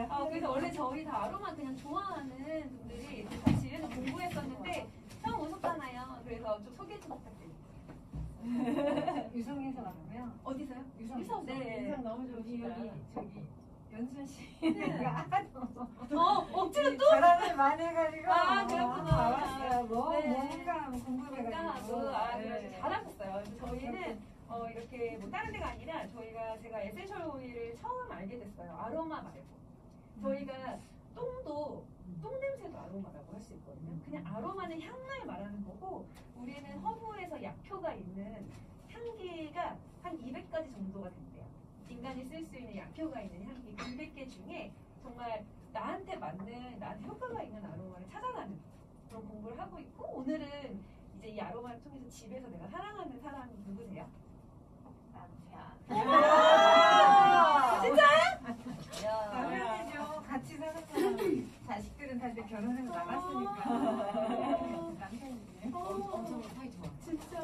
그래서 원래 저희 다 아로마 그냥 좋아하는 분들이 같이 집에서 공부했었는데 처음 오셨잖아요. 그래서 좀 소개 좀 부탁드립니다. 유성에서 왔고요. 어디서요? 유성. 네. 유성 너무 좋으시다. 여기 저기 연순 씨. 억지로 또? 자랑을 많이 해가지고. 그렇구나. 와봤어요. 너무 네. 뭔가 궁금해가지고. 그래서 잘하셨어요. 그래서 저희는 이렇게 뭐 다른 데가 아니라 제가 에센셜 오일을 처음 알게 됐어요. 아로마 말고. 저희가 똥 냄새도 아로마라고 할 수 있거든요. 그냥 아로마는 향을 말하는 거고, 우리는 허브에서 약효가 있는 향기가 한 200가지 정도가 된대요. 인간이 쓸 수 있는 약효가 있는 향기 200개 중에 정말 나한테 효과가 있는 아로마를 찾아가는 그런 공부를 하고 있고, 오늘은 이제 이 아로마를 통해서 집에서 내가 사랑하는 사람이 누구세요? 남편. 진짜요? 남편이죠. 같이 사는 사람. 자식들은 다 이제 결혼해서 나갔으니까. 남편이네. 엄청 사이 좋아. 진짜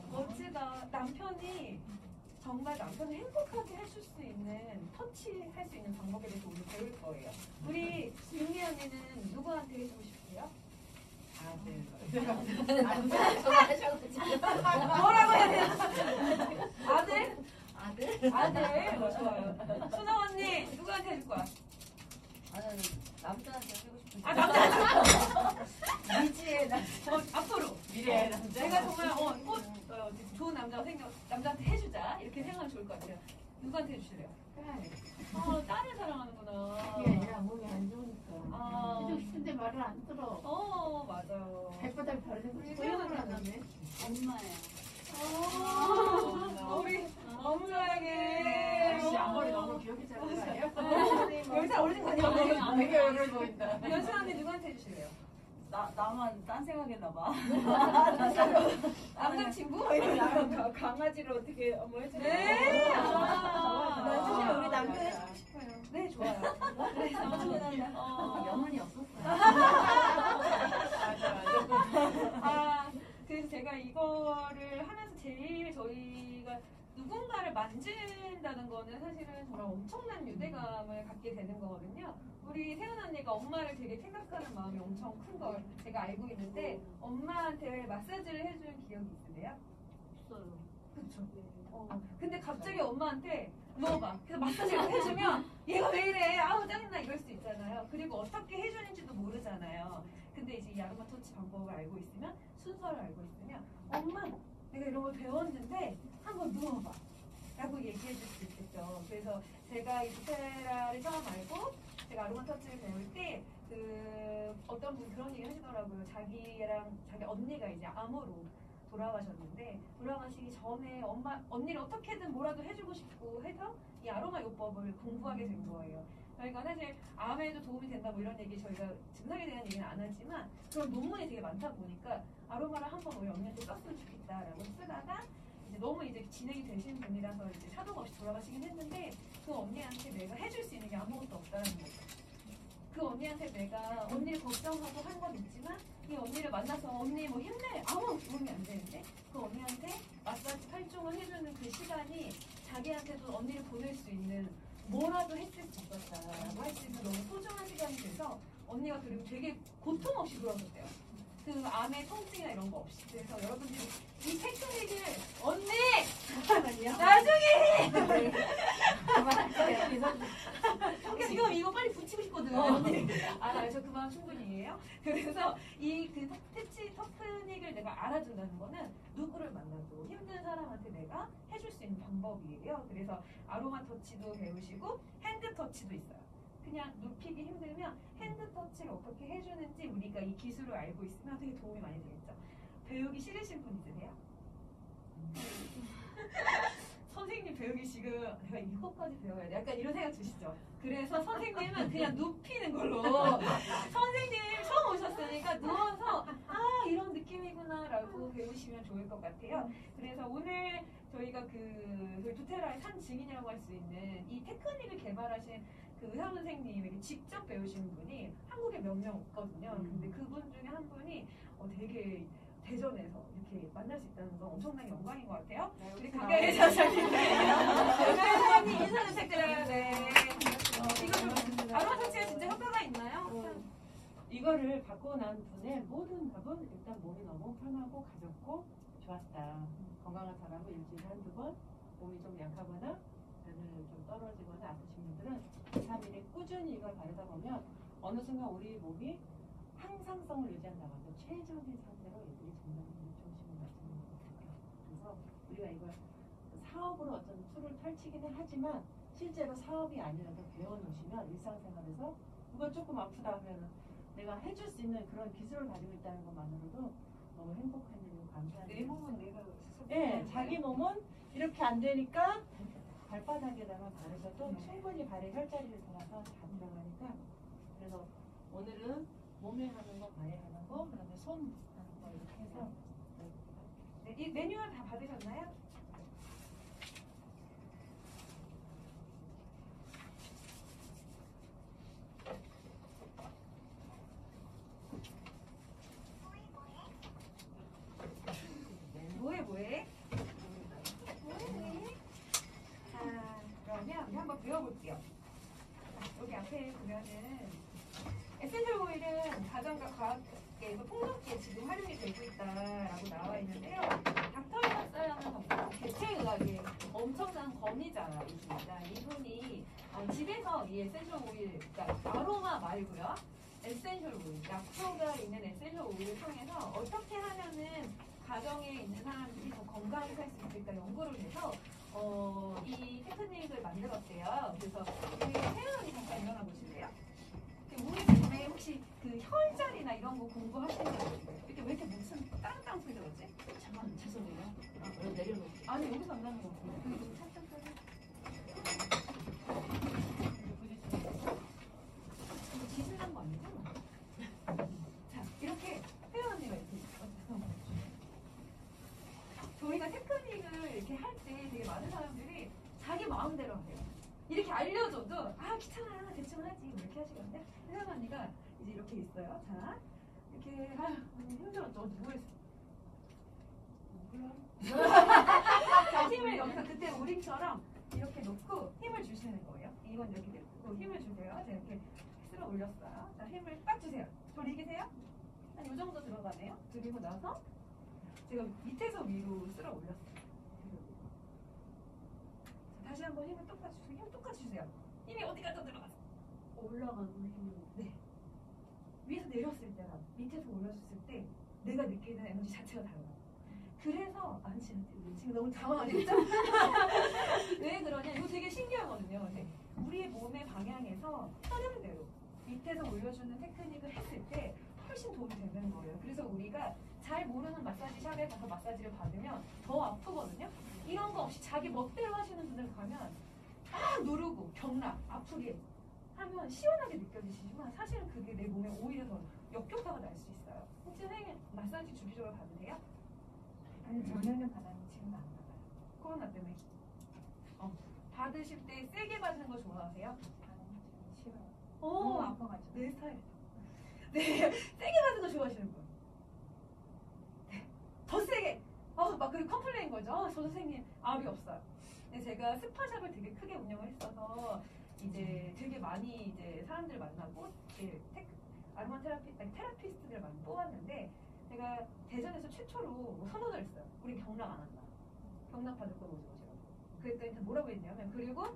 멋지다. 남편이 정말 남편을 행복하게 해줄 수 있는, 터치할 수 있는 방법에 대해서 오늘 배울 거예요. 우리 윤미 언니는 누구한테 해주고 싶으세요? 뭐라고 해야 되나? 아들? 좋아요. 수정 언니 누구한테 해줄 거야? 나는 남자한테 해주고 싶은데. 남자. 미지의 앞으로 미래의 남자. 내가 정말 좋은 남자한테 해주자 이렇게 생각하면 좋을 것 같아요. 누구한테 해주실래요? 딸을 사랑하는구나. 그게 아니라 몸이 안 좋으니까. 해주고 싶은데 말을 안 들어. 맞아요. 백보다 별로 소용을 안 하네. 엄마예요. 우리 엄마에게. 역시 앞머리 너무 귀엽게 자른 거 아니에요? 10살 어린 거 아니에요? 되게 얼굴 보인다. 연수 언니 누구한테 해주실래요? 나만 딴 생각했나봐. 남자친구? 강아지를 어떻게 해주세요? 네. 나중에 우리 남편 해주고 싶어요. 네, 좋아요. 그래서 영혼이 없었어요. 그래서 제가 이거를 하면서 제일 저희가 누군가를 만진다는 거는 사실은 정말 엄청난 유대감을 갖게 되는 거거든요. 우리 세은 언니가 엄마를 되게 생각하는 마음이 엄청 큰 걸 제가 알고 있는데, 엄마한테 마사지를 해준 기억이 있으세요? 없어요. 그쵸. 근데 갑자기 엄마한테 누워봐. 그래서 마사지를 해주면 얘가 왜 이래? 아우 짜증나 이럴 수 있잖아요. 그리고 어떻게 해주는지도 모르잖아요. 근데 이제 이 아로마 터치 방법을 알고 있으면, 순서를 알고 있으면, 엄마 내가 이런 걸 배웠는데 한번 누워봐 라고 얘기해 줄 수 있겠죠. 그래서 제가 이 부테라를 처음 알고 제가 아로마 터치를 배울 때 어떤 분 그런 얘기 하시더라고요. 자기 언니가 이제 암으로 돌아가셨는데, 돌아가시기 전에 언니를 어떻게든 뭐라도 해주고 싶고 해서 이 아로마 요법을 공부하게 된 거예요. 그러니까 사실 암에도 도움이 된다 뭐 이런 얘기 저희가 증상에 대한 얘기는 안 하지만, 그런 논문이 되게 많다 보니까 아로마를 한번 우리 언니한테 썼으면 좋겠다라고 쓰다가 이제 너무 이제 진행이 되신 분이라서 이제 사도가 없이 돌아가시긴 했는데, 그 언니한테 내가 해줄 수 있는 게 아무것도 없다는 거죠. 그 언니한테 내가 언니를 걱정하고 한 건 있지만, 이 언니를 만나서 언니 뭐 힘내 아무 도움이 안 되는데 그 언니한테 마사지 8종을 해주는 그 시간이 자기한테도 언니를 보낼 수 있는 뭐라도 했을 수 있었다라고 할 수 있는 너무 소중한 시간이 돼서, 언니가 그리고 되게 고통 없이 돌아오셨대요. 그 암의 통증이나 이런 거 없이. 그래서 여러분들이 이 테크닉을 언니 나중에 지금 이거 빨리 붙이고 싶거든. 알아요. 저 그 마음 충분히 이해해요. 그래서 이 그 테크닉을 내가 알아준다는 거는 누구를 만나도 힘든 사람한테 내가 해줄 수 있는 방법이에요. 그래서 아로마 터치도 배우시고 핸드 터치도 있어요. 그냥 눕히기 힘들면 핸드 터치를 어떻게 해주는지 우리가 이 기술을 알고 있으면 되게 도움이 많이 되겠죠. 배우기 싫으신 분 있으세요? 선생님 배우기 지금 내가 이것까지 배워야 돼 약간 이런 생각 드시죠? 그래서 선생님은 그냥 눕히는 걸로 선생님 처음 오셨으니까 누워서 이런 느낌이구나 라고 배우시면 좋을 것 같아요. 그래서 오늘 저희가 저희 부테라의 산 증인이라고 할 수 있는 이 테크닉을 개발하신 그 의사 선생님에게 직접 배우신 분이 한국에 몇 명 없거든요. 근데 그분 중에 한 분이 되게 대전에서 이렇게 만날 수 있다는 건 엄청난 영광인 것 같아요. 우리 강가의 사장님, 강가의 사장님 인사 부탁드려요. 네. 이거 좀 이거를 갖고 난 분의 모든 답은 일단 몸이 너무 편하고 가볍고 좋았다. 건강한 사람은 일주일에 한두 번, 몸이 좀 약하거나 변을 좀 떨어지거나 아프신 분들은 2, 3일에 꾸준히 이걸 바르다 보면 어느 순간 우리 몸이 항상성을 유지한다고 하죠. 최적의 상태로 애들이 점점 중심을 맞추는 거거든요. 그래서 우리가 이걸 사업으로 어떤 툴을 펼치기는 하지만 실제로 사업이 아니라도 배워놓으시면 일상생활에서 이거 조금 아프다 하면 내가 해줄 수 있는 그런 기술을 가지고 있다는 것만으로도 너무 행복한 일이고 감사한 내 일이고. 몸은 내가 스스로 네, 자기 몸은 이렇게 안 되니까 발바닥에다가 바르셔도 충분히 발에 혈자리를 돌아서 다 들어가니까. 그래서 오늘은 몸에 하는 거, 발에 하는 거, 그다음에 손 하는 거 이렇게 해서 네, 이 매뉴얼 다 받으셨나요? 뭐해 뭐해? 자 그러면 우리 한번 배워볼게요. 여기 앞에 보면은 에센셜 오일은 가정과 과학계에서 폭넓게 지금 활용이 되고 있다라고 나와 있는데요. 닥터리가 써야하는 대체의학의 엄청난 권위자이십니다. 이분이 집에서 이 에센셜 오일, 그러니까 아로마 말고요. 에센셜 오일, 약효가 있는 에센셜 오일을 통해서 어떻게 하면은 가정에 있는 사람들이 더 건강하게 살 수 있을까 연구를 해서 이 테크닉을 만들었대요. 그래서 우리 태연이 잠깐 일어나 보실래요? 우리 몸에 혹시 그 혈자리나 이런 거 공부하시는 거 이렇게 왜 이렇게 무슨 땅땅 소리 들었지? 잠깐 죄송해요. 여기 내려놓을게요. 아니 여기서 안 나는 거 같아요. 좀 살짝 이거 지진난 거 아니죠? 자 이렇게 태연 언니가 이렇게 저희가 테크닉을 이렇게 할 때 되게 많은 사람들이 자기 마음대로 하세요. 이렇게 알려줘도 아 귀찮아 대충 하지 이렇게 하시거든요. 혜연 언니가 이제 이렇게 있어요. 자 이렇게 힘들었죠. 뭐 했어? 자, 힘을 여기서 그때 우리처럼 이렇게 놓고 힘을 주시는 거예요. 이건 이렇게 놓고 힘을 주세요. 자 이렇게 쓸어 올렸어요. 자 힘을 딱 주세요. 돌리기세요? 한 이 정도 들어가네요. 그리고 나서 제가 밑에서 위로 쓸어 올렸어요. 자, 다시 한번 힘을 똑같이 주세요. 힘 똑같이 주세요. 힘이 어디가 더 들어갔어? 올라가는 힘이. 네. 위에서 내렸을 때랑 밑에서 올려줬을 때 내가 느끼는 에너지 자체가 달라요. 그래서 지금 너무 당황하셨죠? 왜 그러냐? 이거 되게 신기하거든요. 근데 우리의 몸의 방향에서 흐름대로 밑에서 올려주는 테크닉을 했을 때 훨씬 도움이 되는 거예요. 그래서 우리가 잘 모르는 마사지 샵에 가서 마사지를 받으면 더 아프거든요. 이런 거 없이 자기 멋대로 하시는 분들 가면 딱 누르고 경락 아프게 하면 시원하게 느껴지시지만 사실은 그게 내 몸에 오히려 더 역효과가 날 수 있어요. 혹시 선생님 마사지 주기적으로 받으세요? 아니 전에는 받았는데 지금은 안 받아요. 코로나 때문에. 받으실 때 세게 받는 거 좋아하세요? 받는 거 싫어요. 오, 너무 아파가지고. 내 스타일. 네, 세게 받는 거 좋아하시는 분. 네, 더 세게. 막 그리고 컴플레인 거죠. 저 선생님 압이 없어요. 근데 제가 스파샵을 되게 크게 운영을 했어서 이제 되게 많이 이제 사람들 만나고 아로마 테라피스트들 많이 뽑았는데 제가 대전에서 최초로 선언을 했어요. 우리 경락 안 한다. 경락 받을 거 오지 마시라고. 그랬더니 뭐라고 했냐면 그리고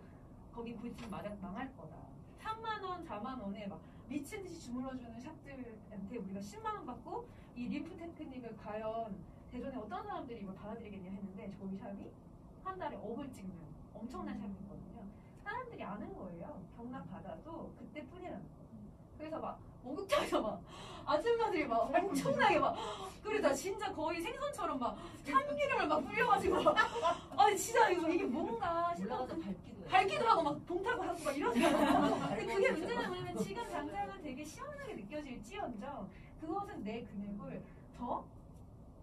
거기 부딪히면 망할 거다. 3만 원, 4만 원에 막 미친 듯이 주물러주는 샵들한테 우리가 10만 원 받고 이 림프 테크닉을 과연 대전에 어떤 사람들이 이걸 받아들이겠냐 했는데 저희 샵이 한 달에 억을 찍는 엄청난 샵이거든요. 사람들이 아는 거예요. 경락 받아도 그때뿐이라는 거. 그래서 막 목욕탕에서 막 아줌마들이 막 엄청나게 막 그래 나 진짜 거의 생선처럼 막 참기름을 막 뿌려가지고 아니 진짜 이게 뭔가 올라가서 밟기도 해요. 밝기도 하고 막 동타고 하고 막 이러잖아요. 근데 그게 문제는 뭐냐면 지금 당장은 되게 시원하게 느껴질지언정 그것은 내 근육을 더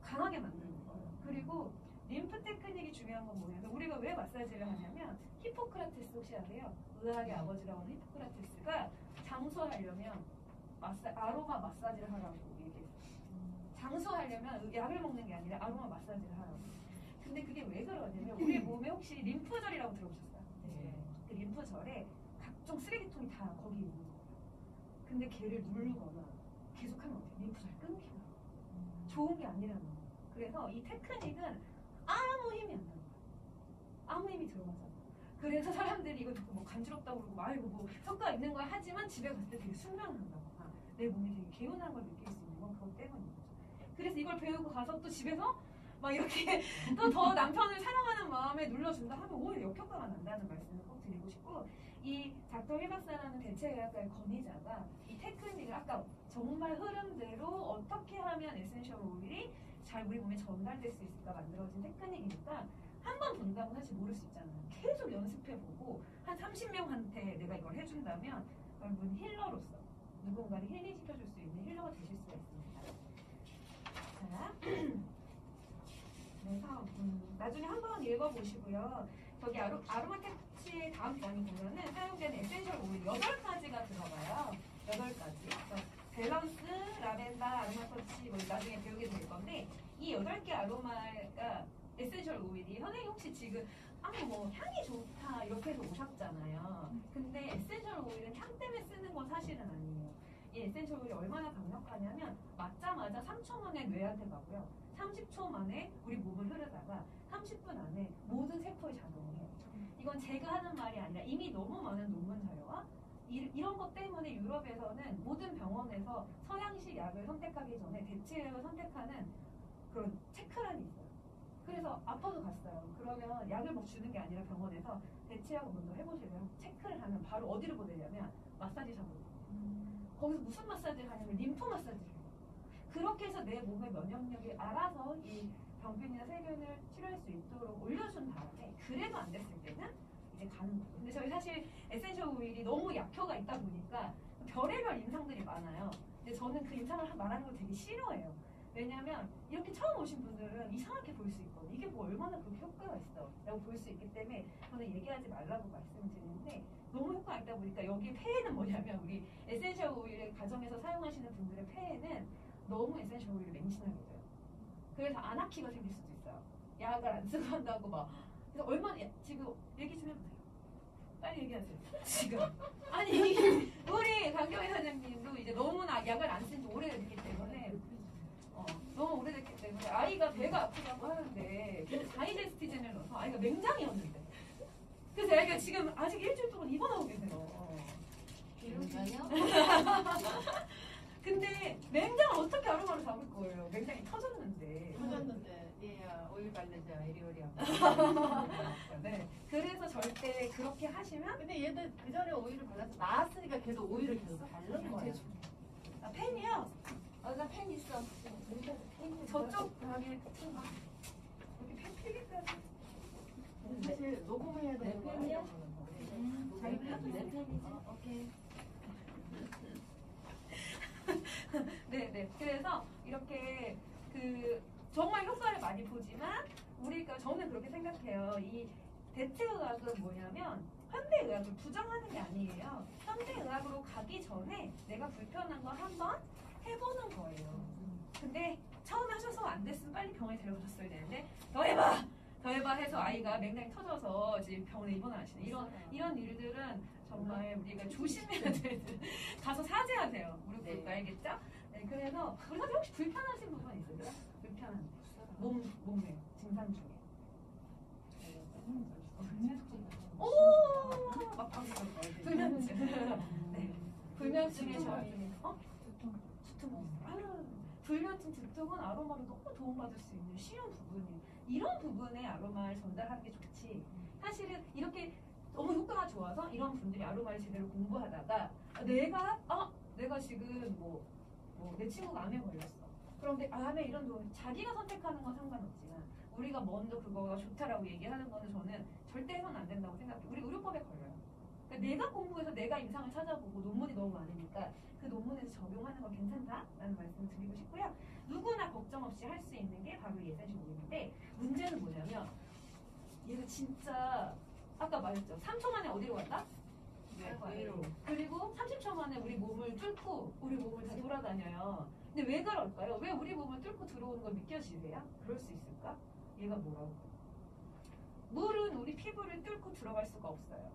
강하게 만드는 거예요. 그리고 림프 테크닉이 중요한 건 뭐냐면 우리가 왜 마사지를 하냐면 히포크라테스 혹시 아세요? 의학의 아버지라고 하는 히포크라테스가 장수하려면 아로마 마사지를 하라고 얘기했어요. 장수하려면 약을 먹는 게 아니라 아로마 마사지를 하라고. 근데 그게 왜 그러냐면 우리 몸에 혹시 림프절이라고 들어보셨어요? 네. 그 림프절에 각종 쓰레기통이 다 거기 있는 거예요. 근데 걔를 누르거나 계속하면 어때요? 림프 잘 끊기나 좋은 게 아니라는 거예요. 그래서 이 테크닉은 아무 힘이 안 나는 거예요. 아무 힘이 들어가잖아. 그래서 사람들이 이거 듣고 뭐 간지럽다고 그러고 막 이거 뭐 효과 있는 거야 하지만 집에 갔을 때 되게 순간한다거나 내 몸이 되게 개운한 걸 느낄 수 있는 건 그것 때문인 거죠. 그래서 이걸 배우고 가서 또 집에서 막 이렇게 또 더 남편을 사랑하는 마음에 눌러준다 하면 오히려 역효과가 난다는 말씀을 꼭 드리고 싶고, 이 닥터 힐박사라는 대체의학과의 권위자가 이 테크닉을 아까 정말 흐름대로 어떻게 하면 에센셜 오일이 잘 우리 몸에 전달될 수 있을까 만들어진 테크닉이니까 한 번 본다고 사실 모를 수 있잖아요. 계속 연습해보고 한 30명한테 내가 이걸 해준다면 여러분 힐러로서 누군가를 힐링시켜줄 수 있는 힐러가 되실 수가 있습니다. 자, 그래서 나중에 한번 읽어보시고요. 저기 아로마테치의 다음 단위 보면은 사용되는 에센셜 오일 8가지가 들어가요. 8가지. 밸런스, 라벤더, 아로마터치 뭐 나중에 배우게 될 건데 이 8개 아로마가 에센셜 오일이 선생님 혹시 지금 뭐 향이 좋다 이렇게 해서 오셨잖아요. 근데 에센셜 오일은 향 때문에 쓰는 건 사실은 아니에요. 이 에센셜 오일이 얼마나 강력하냐면 맞자마자 3초 만에 뇌한테 가고요. 30초 만에 우리 몸을 흐르다가 30분 안에 모든 세포에 작용해요. 이건 제가 하는 말이 아니라 이미 너무 많은 논문 자료와 이런 것 때문에 유럽에서는 모든 병원에서 서양식 약을 선택하기 전에 대체약을 선택하는 그런 체크란이 있어요. 그래서 아파도 갔어요. 그러면 약을 막 주는 게 아니라 병원에서 대체약을 먼저 해보실래요? 체크를 하면 바로 어디를 보내냐면 마사지샵으로. 거기서 무슨 마사지를 하냐면 림프 마사지를 해요. 그렇게 해서 내 몸의 면역력이 알아서 이 병균이나 세균을 치료할 수 있도록 올려준 다음에 그래도 안 됐을 때는 이제 가는 거예요. 근데 저희 사실 에센셜 오일이 너무 약효가 있다 보니까 별의별 임상들이 많아요. 근데 저는 그 임상을 말하는 걸 되게 싫어해요. 왜냐면 이렇게 처음 오신 분들은 이상하게 볼 수 있거든요. 이게 뭐 얼마나 그렇게 효과가 있어 라고 볼 수 있기 때문에 저는 얘기하지 말라고 말씀을 드리는데 너무 효과가 있다 보니까 여기 폐에는 뭐냐면 우리 에센셜 오일을 가정에서 사용하시는 분들의 폐에는 너무 에센셜 오일을 맹신하게 돼요. 그래서 아나키가 생길 수도 있어요. 약을 안 쓰고 한다고 막. 그래서 얼마나 지금 얘기 좀 해보세요. 빨리 얘기하세요. 지금. 아니 우리 강경희 사장님도 이제 너무나 약을 안 쓴 지 오래됐기 때문에 너무 오래됐기 때문에 아이가 배가 아프다고 하는데 다이제스티젠을 넣어서 아이가 맹장이었는데 그래서 아이가 지금 아직 일주일 동안 입원하고 계세요. 이러면요? 근데 맹장을 어떻게 아로마로 잡을 거예요? 맹장이 터졌는데. 터졌는데 얘야 오일 바르자 이리오리야. 네. 그래서 절대 그렇게 하시면 근데 얘들 그 전에 오일을 발라서 나았으니까 걔도 오일을 계속 바른 거야. 아, 펜이요. 나 펜 있어. 저쪽 벽에 여기 펜 필기까지. 사실 녹음해야 되는 거야. 펜이야? 자기 내 펜이지. 오케이. 네. 그래서 이렇게 정말 효과를 많이 보지만 우리가 저는 그렇게 생각해요. 이 대체의학은 뭐냐면 현대의학을 부정하는 게 아니에요. 현대의학으로 가기 전에 내가 불편한 걸 한번 해보는 거예요. 근데 처음에 하셔서 안 됐으면 빨리 병원에 데려가셨어야 되는데 더 해봐 해서 아이가 맹장이 터져서 지금 병원에 입원하시는 이런 일들은 정말 우리가 조심해야 될 가서 사죄하세요. 무릎 꿇고 네. 알겠죠? 네, 그래서 우리 선생님 혹시 불편하신 부분 있으세요? 불편한 몸에 증상 중에. 오! 막 불면증. 네. 불면증에 저희 두통. 불면증, 두통은 아로마로 너무 도움받을 수 있는 쉬운 부분이에요. 이런 부분에 아로마를 전달하는 게 좋지. 사실은 이렇게 너무 효과가 좋아서 이런 분들이 아로마를 제대로 공부하다가 내가 지금 내 친구가 암에 걸렸어. 그런데 암에 이런 도움 자기가 선택하는 건 상관없지만 우리가 먼저 그거가 좋다라고 얘기하는 거는 저는 절대 해서는 안 된다고 생각해요. 우리 의료법에 걸려요. 그러니까 내가 공부해서 내가 임상을 찾아보고 논문이 너무 많으니까 그 논문에서 적용하는 건 괜찮다라는 말씀을 드리고 싶고요. 누구나 걱정 없이 할 수 있는 게 바로 이 에센셜 오일인데 문제는 뭐냐면 얘가 진짜 아까 말했죠. 3초 만에 어디로 간다? 뇌로. 그리고 30초 만에 우리 몸을 뚫고 우리 몸을 다 돌아다녀요. 근데 왜 그럴까요? 왜 우리 몸을 뚫고 들어오는 걸 믿겨지세요? 그럴 수 있을까? 얘가 뭐라고? 물은 우리 피부를 뚫고 들어갈 수가 없어요.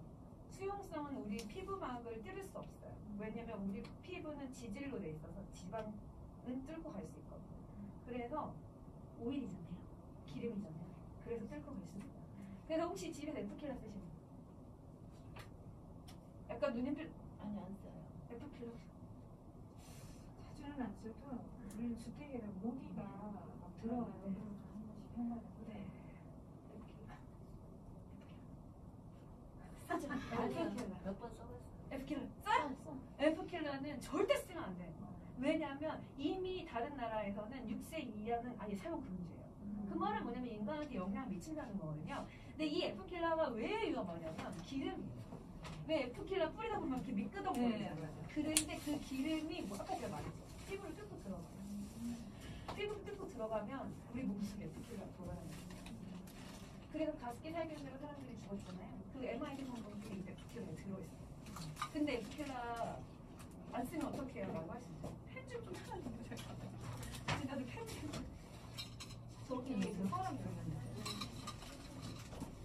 수용성은 우리 피부막을 뚫을 수 없어요. 왜냐면 우리 피부는 지질로 돼 있어서 지방은 뚫고 갈 수 있거든요. 그래서 오일이잖아요. 기름이잖아요. 그래서 뚫고 갈 수 있어요. 그래서 혹시 집에서 에프킬라 쓰시나요? 약간 눈이 아니 안 써요. 에프킬라 자주는 안 써도 우리 주택에는 모기가 막 들어가요. 한 번씩 현관에. 네. 아니요. 몇 번 써봤어요. 에프킬라 써? 에프킬라는 절대 쓰면 안 돼요. 왜냐하면 이미 다른 나라에서는 6세 이하는 아예 사용 금지예요. 그 말은 뭐냐면 인간한테 영향을 미친다는 거거든요. 근데 이 에프킬라가 왜 위험하냐면 기름이에요. 왜 에프킬라 뿌리다 보면 이렇게 미끄덩거리잖아요. 그런데 그 기름이 뭐 아까 제가 말했죠. 피부를 뚫고 들어가요. 피부를 뚫고 들어가면 우리 몸속에 에프킬라가 돌아가는 거예요. 그래서 가습기 살균제로 사람들이 죽었잖아요. 그 MIT 성분들이 이제 에프킬라에 들어있어요. 근데 에프킬라 안 쓰면 어떻게 해요? 라고 할 수 있어요. 펜좀 좀 사라지면 제가 진짜 펜 저렇게 얘기해서 사람 들었는데.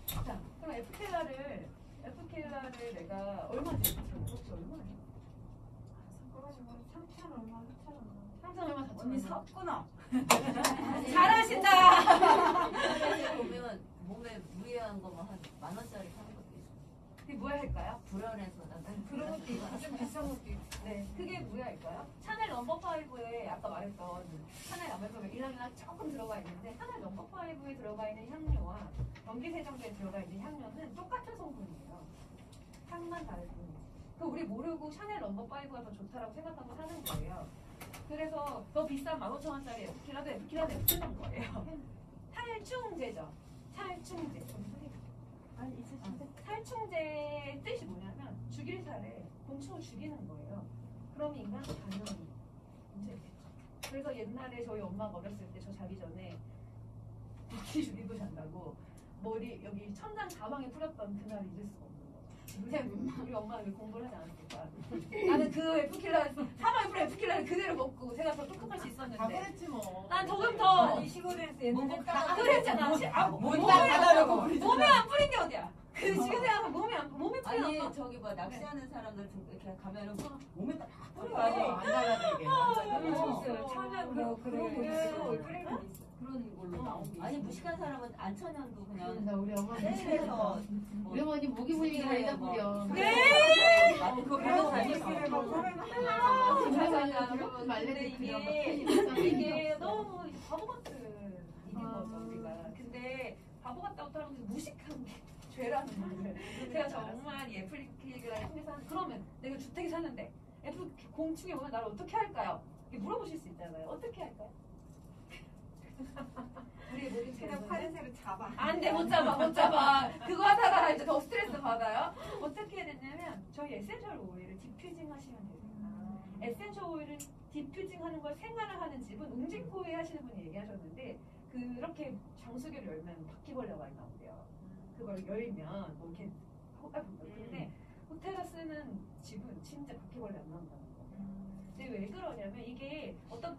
자, 그럼 에프킬라를 내가 얼마 줬어요? 혹시 얼마예요? 섞어가지고 3천 얼마, 4천 얼마. 3천 얼마 4천 언니 얼마? 샀구나. 잘하신다. 사실 보면 몸에 무해한 거만 한 10,000원짜리 사는 것도 있어요. 그게 뭐야 할까요? 불안해서 나 그런 것도 있고 좀 비싼 것도 있고. 네, 그게 뭐야일까요? 샤넬 넘버5에 아까 말했던 샤넬 넘버5에 일랑이랑 조금 들어가 있는데 샤넬 넘버5에 들어가 있는 향료와 전기세정제에 들어가 있는 향료는 똑같은 성분이에요. 향만 다를 뿐이에요. 그 우리 모르고 샤넬 넘버5가 더 좋다라고 생각하고 사는 거예요. 그래서 더 비싼 15,000원짜리 에프킬라도 에프킬라인 거예요. 탈충제죠. 탈충제. 아니 있으신데? 살충제의 뜻이 뭐냐면 죽일 살에 곤충을 죽이는 거예요. 그럼 인간은 당연히 문제겠죠. 그래서 옛날에 저희 엄마가 어렸을 때 저 자기 전에 빗기 죽이고 잔다고 머리 여기 천장 가방에 뿌렸던 그날 잊을 수가 없는 거예요. 우리 엄마는 왜 공부를 하지 않았을까? 나는 그 에프킬라 사방에 뿌린 에프킬라를 그대로 먹고 제가 더 똑똑할 수 다 있었는데 그랬지 뭐. 난 조금 더 아니 시골에서 옛날에 아, 그랬잖아. 뭔다 가다라고 부르지. 몸에 안 뿌린 게 어디야? 그 지금 생각하면 몸에 뿌린 아니 거. 저기 뭐 낚시하는 사람들 이렇게 가면은 뭐 몸에 딱 뿌려가지고 안 나가되게. 있어요. 천연 뭐 그런 거 있어요. 그래. 그런 걸로 나온 게. 아니 무식한 사람은 안천연도 그냥 나 우리 어머니 떼서 우리 어머니 모기 물리기 다니다 뿌려. 네. 그거 그래서 배워서 기술을 막 하면 맞아. 여러분 근데 이게 너무 바보 같은 일인 거죠 우리가. 근데 바보 같다고 따라서 무식한 게 죄라는 거를 제가 정말 이 애플리케이션을 통해서 그러면 내가 주택에 사는데 애플 공충이 오면 나를 어떻게 할까요? 이렇게 물어보실 수 있잖아요. 어떻게 할까요? 우리 모든 그냥 파리새를 잡아. 안돼 못 잡아 그거 하다가 이제 더 스트레스 받아요. 어떻게 해야 되냐면 저희 에센셜 오일을 디퓨징 하시면 돼요. 에센셜 오일을 디퓨징 하는 걸 생활을 하는 집은 웅진코에 하시는 분이 얘기하셨는데 그렇게 장수기를 열면 바퀴벌레가 많이 나온대요. 그걸 열면 뭐 이렇게 근데 호텔에 쓰는 집은 진짜 바퀴벌레 안 나온다는 거예요. 근데 왜 그러냐면 이게 어떤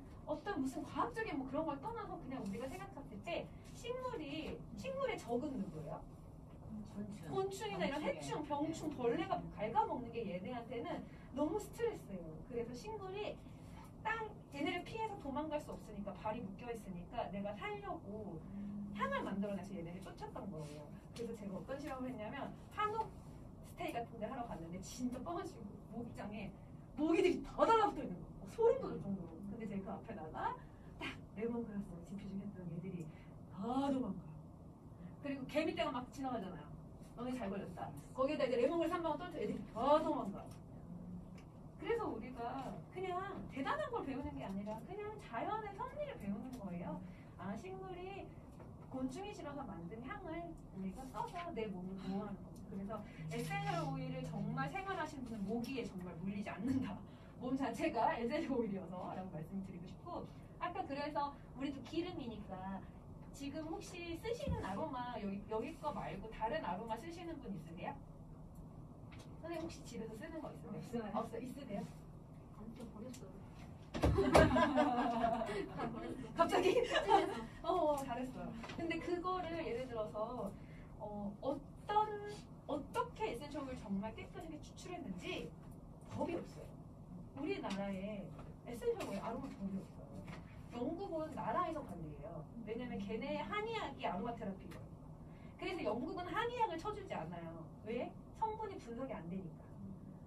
무슨 과학적인 뭐 그런 걸 떠나서 그냥 우리가 생각했을 때 식물의 적은 누구예요? 곤충이나 이런 해충, 병충, 벌레가 갉아먹는 게 얘네한테는 너무 스트레스예요. 그래서 식물이 얘네를 피해서 도망갈 수 없으니까 발이 묶여 있으니까 내가 살려고 향을 만들어내서 얘네를 쫓았던 거예요. 그래서 제가 어떤 실험을 했냐면 한옥 스테이 같은 데 하러 갔는데 진짜 뻥하시고 모기장에 모기들이 다 달라붙어 있는 거. 소름 돋을 정도로. 근데 제가 그 앞에다가 딱 레몬그라스를 디퓨징 했던 애들이 다 도망가요. 그리고 개미떼가 막 지나가잖아요. 너네 잘 걸렸다. 거기에다 이제 레몬그라스 한 방울 떨어져 애들이 다 도망가요. 그래서 우리가 그냥 대단한 걸 배우는 게 아니라 그냥 자연의 섭리를 배우는 거예요. 아, 식물이 곤충이 싫어서 만든 향을 우리가 써서 내 몸을 보호하는 거. 그래서 에센셜 오일을 정말 생활하시는 분은 모기에 정말 물리지 않는다. 몸 자체가 에센셜 오일이어서 라고 말씀드리고 싶고 아까 그래서 우리도 기름이니까 지금 혹시 쓰시는 아로마 여기 거 말고 다른 아로마 쓰시는 분 있으세요? 선생님 혹시 집에서 쓰는 거 있으세요? 없어요. 없어요? 있으세요? 아무튼 버렸어. 갑자기? 잘했어요. 근데 그거를 예를 들어서 어떻게 에센셜 오일 정말 깨끗하게 추출했는지 법이 없어요. 우리나라에 에센셜 오일 아로마 법이 없어요. 영국은 나라에서 관리해요. 왜냐면 걔네 한의학이 아로마 테라피거든요. 그래서 영국은 한의학을 쳐주지 않아요. 왜? 성분이 분석이 안 되니까.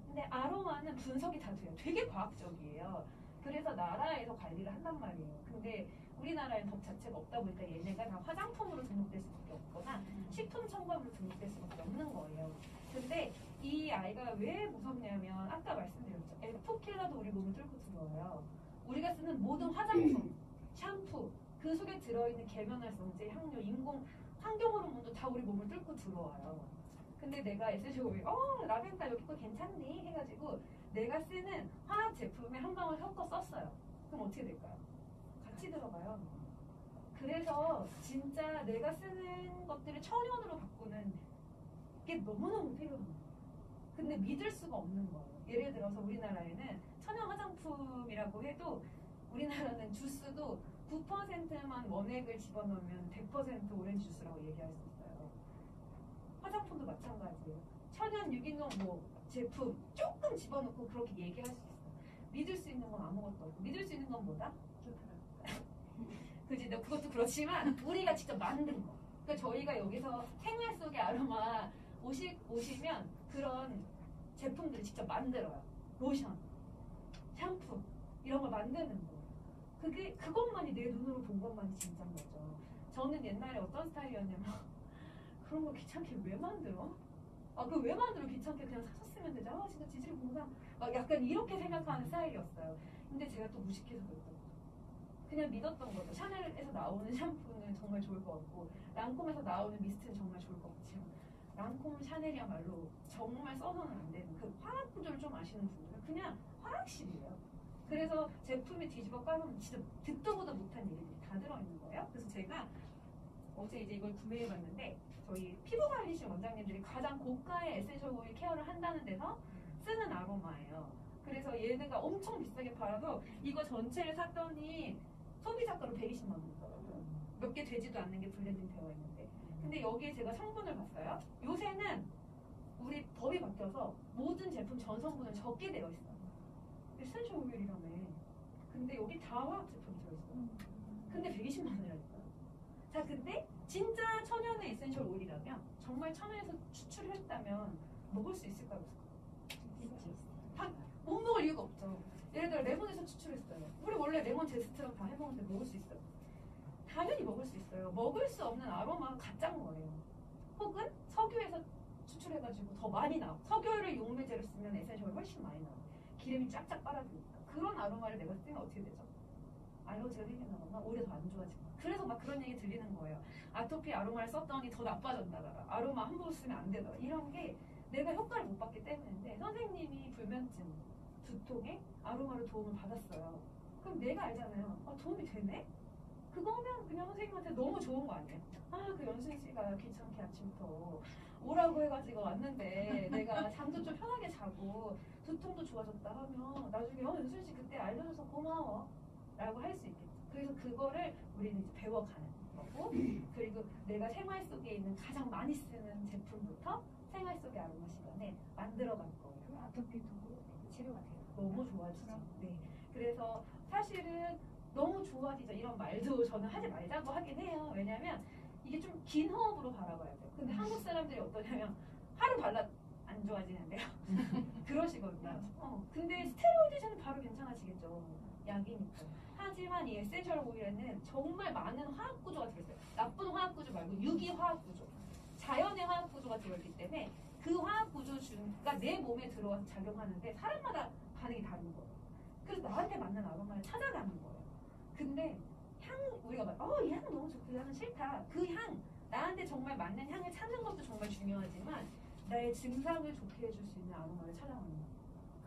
근데 아로마는 분석이 다 돼요. 되게 과학적이에요. 그래서 나라에서 관리를 한단 말이에요. 근데 우리나라에는 법 자체가 없다 보니까 얘네가 다 화장품으로 등록될 수밖에 없거나 식품 첨가물로 등록될 수밖에 없는 거예요. 근데 이 아이가 왜 무섭냐면 아까 말씀드렸죠. F킬러도 우리 몸을 뚫고 들어와요. 우리가 쓰는 모든 화장품, 샴푸, 그 속에 들어있는 계면활성제, 향료, 인공 환경 호르몬도 다 우리 몸을 뚫고 들어와요. 근데 내가 에센셜 오일, 라벤더 여기 거 괜찮니? 해가지고 내가 쓰는 화학 제품에 한 방울 섞어 썼어요. 그럼 어떻게 될까요? 같이 들어가요. 그래서 진짜 내가 쓰는 것들을 천연으로 바꾸는 게 너무너무 필요한 거예요. 근데 믿을 수가 없는 거예요. 예를 들어서 우리나라에는 천연 화장품이라고 해도 우리나라는 주스도 9%만 원액을 집어넣으면 100% 오렌지 주스라고 얘기할 수 있어요. 화장품도 마찬가지예요. 천연 유기농 제품 조금 집어넣고 그렇게 얘기할 수 있어요. 믿을 수 있는 건 아무것도 없고 믿을 수 있는 건 뭐다? 그지? 그것도 그렇지만 우리가 직접 만든 거. 그러니까 저희가 여기서 생활 속의 아로마 오시면 그런 제품들을 직접 만들어요. 로션, 샴푸 이런 걸 만드는 거. 그것만이 내 눈으로 본 것만이 진짜인 거죠. 저는 옛날에 어떤 스타일이었냐면 그런 거 귀찮게 왜 만들어? 그거 왜 만들어? 귀찮게 그냥 샀었으면 되지. 진짜 지질 공상. 막 약간 이렇게 생각하는 스타일이었어요. 근데 제가 또 무식해서 그랬던 거죠. 그냥 믿었던 거죠. 샤넬에서 나오는 샴푸는 정말 좋을 것 같고 랑콤에서 나오는 미스트는 정말 좋을 것 같지만 랑콤, 샤넬이야말로 정말 써서는 안 되는 그 화학 구조를 좀 아시는 분들은 그냥 화학실이에요. 그래서 제품이 뒤집어 까면 진짜 듣도 보도 못한 얘기들이 다 들어있는 거예요. 그래서 제가 어제 이제 이걸 구매해봤는데 저희 피부관리실 원장님들이 가장 고가의 에센셜 오일 케어를 한다는 데서 쓰는 아로마예요. 그래서 얘네가 엄청 비싸게 팔아서 이거 전체를 샀더니 소비자가로 120만 원이더라고요. 몇 개 되지도 않는 게 블렌딩 되어 있는데. 근데 여기에 제가 성분을 봤어요. 요새는 우리 법이 바뀌어서 모든 제품 전 성분을 적게 되어 있어요. 에센셜 오일이라며. 근데 여기 다 화학 제품이 들어있어요. 근데 120만 원이라니까요. 자, 근데 진짜 천연의 에센셜 오일이라면 정말 천연에서 추출을 했다면 먹을 수 있을까요? 못 먹을 이유가 없죠. 예를 들어 레몬에서 추출했어요. 우리 원래 레몬 제스트랑 다 해먹는데 먹을 수 있어요? 당연히 먹을 수 있어요. 먹을 수 없는 아로마가 가짜인 거예요. 혹은 석유에서 추출해가지고 더 많이 나와. 석유를 용매제로 쓰면 에센셜이 훨씬 많이 나와. 기름이 쫙쫙 빨아들니까. 그런 아로마를 내가 쓰면 어떻게 되죠? 알러지가 생겨나거나 오히려 더 안 좋아지고. 그래서 막 그런 얘기 들리는 거예요. 아토피 아로마를 썼더니 더 나빠졌다더라. 아로마 함부로 쓰면 안 되더라. 이런 게 내가 효과를 못 받기 때문인데 선생님이 불면증, 두통에 아로마로 도움을 받았어요. 그럼 내가 알잖아요. 도움이 되네? 그거면 그냥 선생님한테 너무 좋은 거 아니에요? 그 연순 씨가 귀찮게 아침부터 오라고 해가지고 왔는데 내가 잠도 좀 편하게 자고 두통도 좋아졌다 하면 나중에 연순 씨 그때 알려줘서 고마워 라고 할 수 있겠죠. 그래서 그거를 우리는 이제 배워가는 거고 그리고 내가 생활 속에 있는 가장 많이 쓰는 제품부터 생활 속의 아로마 시간에 만들어갈 거예요. 그 아토피도 치료가 돼요. 너무 좋아지죠. 네. 그래서 사실은 너무 좋아지죠. 이런 말도 저는 하지 말자고 하긴 해요. 왜냐면 이게 좀 긴 호흡으로 바라봐야 돼요. 근데 한국 사람들이 어떠냐면 하루 발라 안 좋아지는데요. 그러시거든요. 근데 스테로이드제는 바로 괜찮아지겠죠. 약이니까. 하지만 이 에센셜 오일에는 정말 많은 화학 구조가 들어있어요. 나쁜 화학 구조 말고 유기 화학 구조. 자연의 화학 구조가 들어있기 때문에 그 화학 구조가 내 몸에 들어와서 작용하는데 사람마다 반응이 다른 거예요. 그래서 나한테 맞는 아로마를 찾아가는 거예요. 근데 우리가 막 이 향 너무 좋고 이 향은 싫다. 그 향, 나한테 정말 맞는 향을 찾는 것도 정말 중요하지만 나의 증상을 좋게 해줄 수 있는 아로마를 찾아가는 거예요.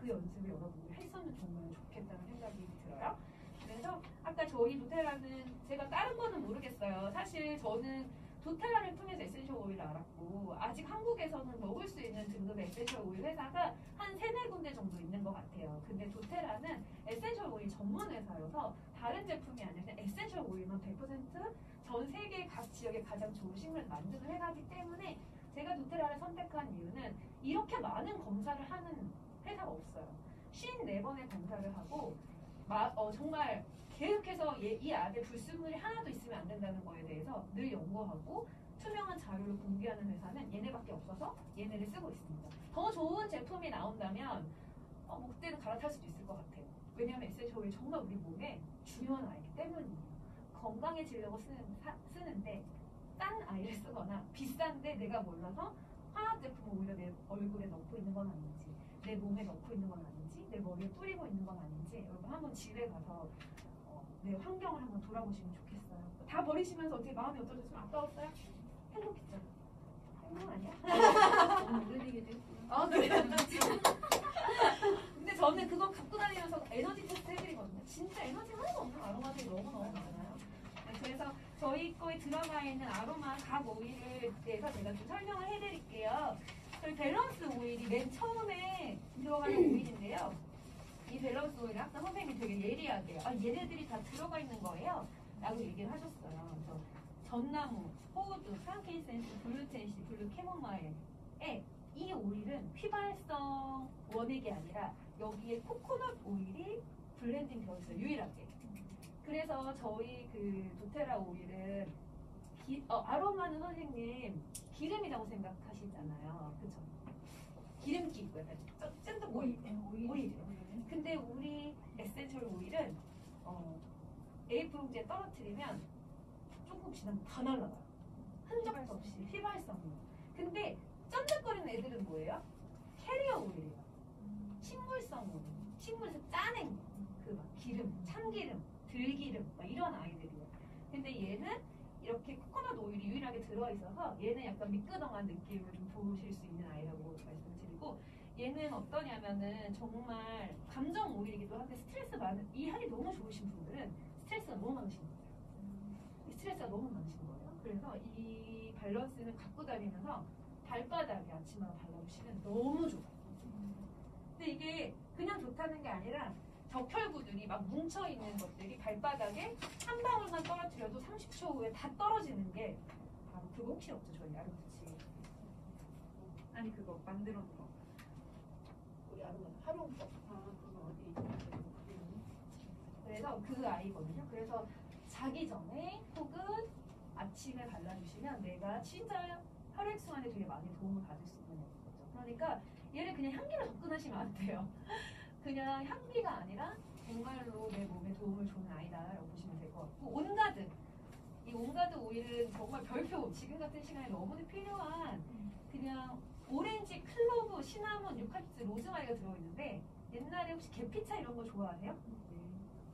그 연습을 여러분들이 했으면 정말 좋겠다는 생각이 들어요. 그래서 아까 저희 도테라는 제가 다른 거는 모르겠어요. 사실 저는 도테라를 통해서 에센셜 오일을 알았고 아직 한국에서는 먹을 수 있는 등급의 에센셜 오일 회사가 한 3-4군데 정도 있는 것 같아요. 근데 도테라는 에센셜 오일 전문 회사여서 다른 제품이 아니라 에센셜 오일만 100% 전 세계 각 지역에 가장 좋은 식물을 만드는 회사이기 때문에 제가 도테라를 선택한 이유는 이렇게 많은 검사를 하는 회사가 없어요. 54번의 검사를 하고 정말 계속해서 이 안에 불순물이 하나도 있으면 안 된다는 거에 대해서 늘 연구하고 투명한 자료를 공개하는 회사는 얘네밖에 없어서 얘네를 쓰고 있습니다. 더 좋은 제품이 나온다면 뭐 그때는 갈아탈 수도 있을 것 같아요. 왜냐하면 에센셜 오일 정말 우리 몸에 중요한 아이기 때문이에요. 건강해지려고 쓰는데 싼 아이를 쓰거나 비싼데 내가 몰라서 화학 제품을 오히려 내 얼굴에 넣고 있는 건 아닌지, 내 몸에 넣고 있는 건 아닌지, 내 머리에 뿌리고 있는 건 아닌지 여러분 한번 집에 가서 내 환경을 한번 돌아보시면 좋겠어요. 다 버리시면서 어떻게 마음이 어떠셨어요? 아까웠어요? 행복했죠? 행복 아니야? 너무 늘리게 됐구나. 아 그래요? 근데 저는 그거 갖고 다니면서 에너지 테스트 해드리거든요. 진짜 에너지 하나도 없는 아로마들이 너무너무 많아요. 네, 그래서 저희 거에 들어가 있는 아로마 각 오일에 대해서 제가 좀 설명을 해드릴게요. 저희 밸런스 오일이 맨 처음에 들어가는 오일인데요. 이 밸런스 오일을 아까 선생님이 되게 예리하게 얘네들이 다 들어가 있는 거예요 라고 얘기를 하셨어요. 그래서 전나무, 호두, 프랑kin센스, 블루텐시, 블루 캐모마일에 이 오일은 휘발성 원액이 아니라 여기에 코코넛 오일이 블렌딩 되어 있어요. 유일하게. 그래서 저희 그 도테라 오일은 아로마는 선생님 기름이라고 생각하시잖아요. 그쵸? 기름기 약간 찐득 오일이에요. 근데 우리 에센셜 오일은 에이프롱지에 떨어뜨리면 조금 지나면 다 날아가요. 흔적도 없이 휘발성으로. 근데 쫀득거리는 애들은 뭐예요? 캐리어 오일이에요. 식물성 오일. 식물에서 짜낸 거. 그 막 기름, 참기름, 들기름 막 이런 아이들이에요. 근데 얘는 이렇게 코코넛 오일이 유일하게 들어있어서 얘는 약간 미끄덩한 느낌을 좀 보실 수 있는 아이라고 말씀드리고 얘는 어떠냐면은 정말 감정 오일이기도 한데 스트레스 많은 이 향이 너무 좋으신 분들은 스트레스가 너무 많으신 거예요. 스트레스가 너무 많으신 거예요. 그래서 이 밸런스는 갖고 다니면서 발바닥에 아침마다 발라주시면 너무 좋아요. 근데 이게 그냥 좋다는 게 아니라 적혈구들이 막 뭉쳐있는 것들이 발바닥에 한 방울만 떨어뜨려도 30초 후에 다 떨어지는 게 바로 그거 혹시 없죠? 저희 아로마터치 아니 그거 만들어 놓은 거 우리 아로마 활용법 그거 어디 있어요? 그래서 그 아이거든요. 그래서 자기 전에 혹은 아침에 발라주시면 내가 진짜 혈액순환에 되게 많이 도움을 받을 수 있는 거죠. 그러니까 얘를 그냥 향기로 접근하시면 안 돼요. 그냥 향기가 아니라 정말로 내 몸에 도움을 주는 아이다라고 보시면 될 것 같고 온가드 이 온가드 오일은 정말 별표 지금 같은 시간에 너무나 필요한 그냥 오렌지, 클로브, 시나몬, 유칼립투스, 로즈마리가 들어있는데 옛날에 혹시 계피차 이런 거 좋아하세요?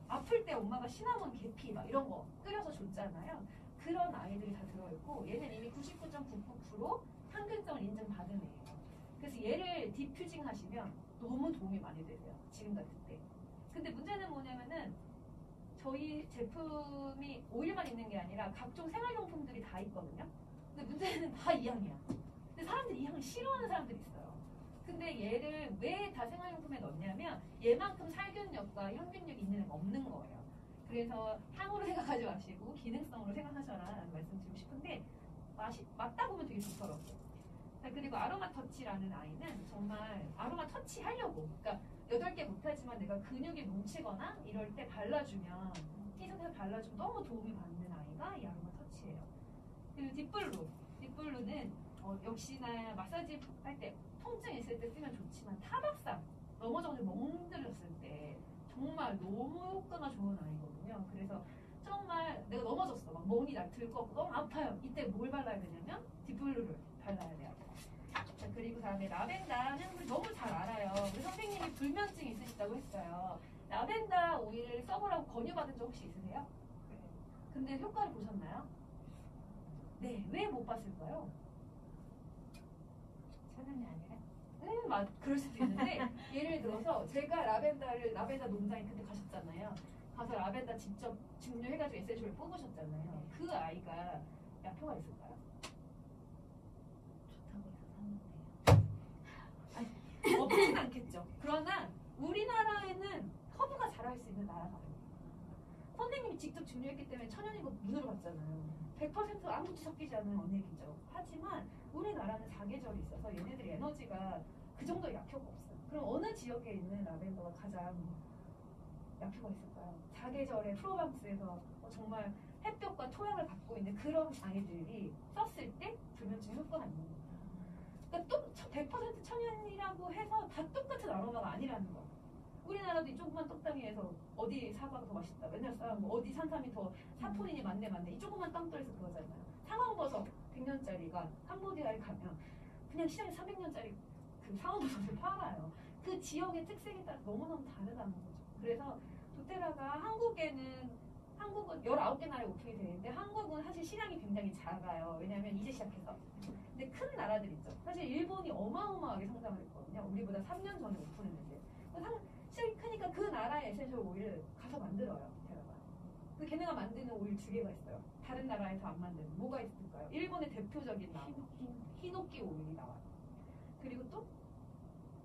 아플 때 엄마가 시나몬, 계피 막 이런 거 끓여서 줬잖아요. 그런 아이들이 다 들어있고 얘는 이미 99.99% 항균성을 인증받은 애예요. 그래서 얘를 디퓨징 하시면 너무 도움이 많이 되세요. 지금 같은 때. 근데 문제는 뭐냐면은 저희 제품이 오일만 있는 게 아니라 각종 생활용품들이 다 있거든요. 근데 문제는 다 이 향이야. 근데 사람들이 이 향을 싫어하는 사람들이 있어요. 근데 얘를 왜 다 생활용품에 넣냐면 얘만큼 살균력과 향균력이 있는 애가 없는 거예요. 그래서 향으로 생각하지 마시고 기능성으로 생각하셔라라는 말씀드리고 싶은데 맞다 보면 되게 좋더라고요. 그리고 아로마 터치라는 아이는 정말 아로마 터치 하려고 그러니까 8개 못하지만 내가 근육이 뭉치거나 이럴 때 발라주면 이 상태에서 발라주면 너무 도움이 받는 아이가 이 아로마 터치예요. 그리고 딥블루는 역시나 마사지 할 때 통증 있을 때 쓰면 좋지만 타박상 넘어져서 멍들었을 때 정말 너무 효과가 좋은 아이거든요. 그래서 정말 내가 넘어졌어 막 멍이 날 들고 너무 아파요. 이때 뭘 발라야 되냐면 딥블루를 발라야 돼요. 자, 그리고 다음에 라벤더 향을 너무 잘 알아요. 우리 선생님이 불면증 있으시다고 했어요. 라벤더 오일을 써보라고 권유받은 적 혹시 있으세요? 근데 효과를 보셨나요? 네, 왜 못 봤을까요? 차단이 아니라? 그럴 수도 있는데 예를 들어서 제가 라벤더 농장에 그때 가셨잖아요. 가서 라벤더 직접 증류해가지고 에센셜을 뽑으셨잖아요. 그 아이가 약효가 있을까요? 없진 않겠죠. 그러나 우리나라에는 허브가 자랄 수 있는 나라가 아니에요. 선생님이 직접 증류했기 때문에 천연인 거 눈으로 봤잖아요. 100% 아무것도 섞이지 않은 원액이죠. 하지만 우리나라는 사계절이 있어서 얘네들이 에너지가 그 정도 약효가 없어요. 그럼 어느 지역에 있는 라벤더가 가장 약효가 있을까요? 사계절의 프로방스에서 정말 햇볕과 토양을 갖고 있는 그런 아이들이 썼을 때 불면증 효과가 있는 거예요. 그러니까 또 100% 천연이라고 해서 다 똑같은 아로마가 아니라는 거. 우리나라도 이 조그만 떡당이에서 어디 사과가 더 맛있다 맨날 싸우고 어디 산삼이 더 사포닌이 많네 이 조그만 땅굴에서 그러잖아요. 상황버섯 100년짜리가 캄보디아에 가면 그냥 시장에 300년짜리 그 상황버섯을 팔아요. 그 지역의 특색에 따라 너무너무 다르다는 거죠. 그래서 도테라가 한국은 19개 나라에 오픈이 되는데 한국은 사실 시장이 굉장히 작아요. 왜냐하면 이제 시작해서. 근데 큰 나라들 있죠. 사실 일본이 어마어마하게 성장을 했거든요. 우리보다 3년 전에 오픈했는데. 시장이 크니까 그 나라의 에센셜 오일을 가서 만들어요. 도테라가. 그 걔네가 만드는 오일 2개가 있어요. 다른 나라에서 안 만드는. 뭐가 있을까요? 일본의 대표적인 나무. 히노키 오일이 나와요. 그리고 또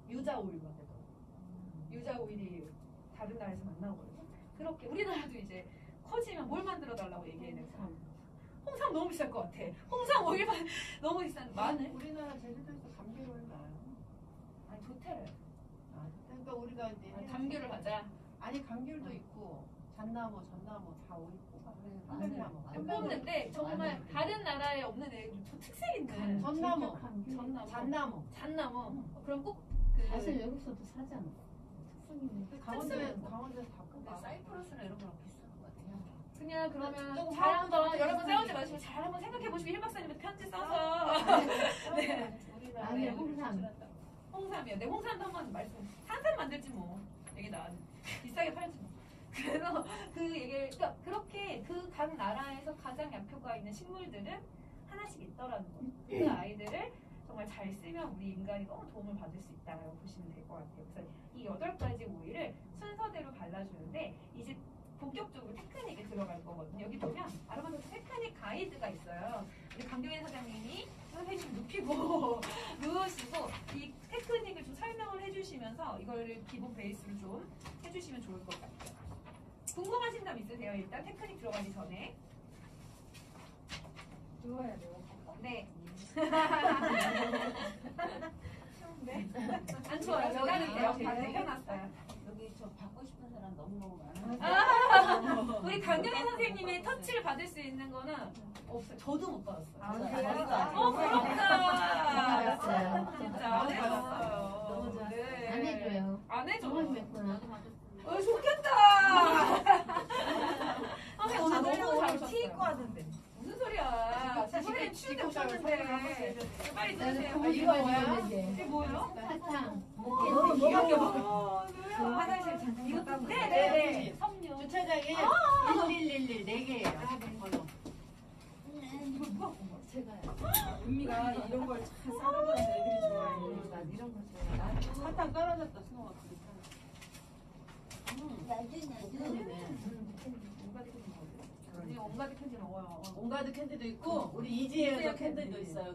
유자 오일 만들거든요. 유자 오일이 다른 나라에서 안 나오거든요. 그렇게 우리나라도 이제 커지면 뭘 만들어 달라고 얘기해야 돼요. 홍삼 너무 비쌀 것 같아. 홍삼 오일만 너무 비싼 마늘. 우리나라 제주도에서 감귤 오일 나요. 아니 도테를. 그러니까 우리가 이제 감귤을 하자. 아니 감귤도 있고 잣나무, 전나무 다 오일 뽑아. 한백나무. 뽑는데 정말 다른 나라에 없는 애들 저 특색 있는 전나무, 잣나무. 잣나무. 그럼 꼭그 사실 외국에서도 사잖아. 강원도에서 다 뽑아. 사이프러스나 이런 거랑 비슷한 것 같아요. 그냥 그러면 조금 잘 한번 화학적인 여러분 싸우지 느낌이 마시고 잘 한번 생각해 보시고 힐 박사님한테 편지 써서 네. 아니, 홍삼. 홍삼이요. 네, 홍삼도 한번 말씀. 산삼 만들지 뭐. 여기 나 비싸게 팔지 뭐. 그래서 그 얘기를 그러니까 그렇게 그 각 나라에서 가장 약효가 있는 식물들은 하나씩 있더라는 거예요. 그 아이들을 정말 잘 쓰면 우리 인간이 너무 도움을 받을 수 있다라고 보시면 될 것 같아요. 그래서 이 8가지 오일을 순서대로 발라주는데 이제 본격적으로 테크닉에 들어갈 거거든요. 여기 보면 아로마토스 테크닉 가이드가 있어요. 우리 강경현 사장님이 선생님 좀 눕히고 누우시고 이 테크닉을 좀 설명을 해주시면서 이거를 기본 베이스로 좀 해주시면 좋을 것 같아요. 궁금하신 점 있으세요? 일단 테크닉 들어가기 전에. 누워야 돼요. 네. 네. 안 추워요. 저 따뜻해요. 다 내려놨어요. 여기 저 받고 싶은 사람 너무너무 많아요. 우리 강경혜 선생님의 터치를 받을 수 있는 거는 없어요. 저도 못 받았어요. 아, 그래요? 부럽다. 받았어요. 진짜 안 해줬어요. 너무 좋았어요. 네. 안 해줘요. 안 해줘. 정말 맺구나. 좋겠다. 선생님 오늘 너무 잘 티 입고 오셨어요. 왔는데. 무슨 소리야. 제 소리에 추운데 오셨는데. 빨리 드세요. 이거 뭐야? 이게 뭐예요? 사탕. 너무 먹여 먹어. 그 화장실 잠깐 이거 갔다 오세요. 네네네. 섬유. 주차장에 1111 4개예요. 번호. 이거 누가 본 거야? 제가요. 은미가 이런 걸 참 사랑하는 애들이 좋아해. 난 이런 거 좋아해. 사탕 떨어졌다 스노가 그렇게. 온가드 캔디 먹어요. 온가드 캔디도 있고 우리 이지혜도 캔디도 있어요.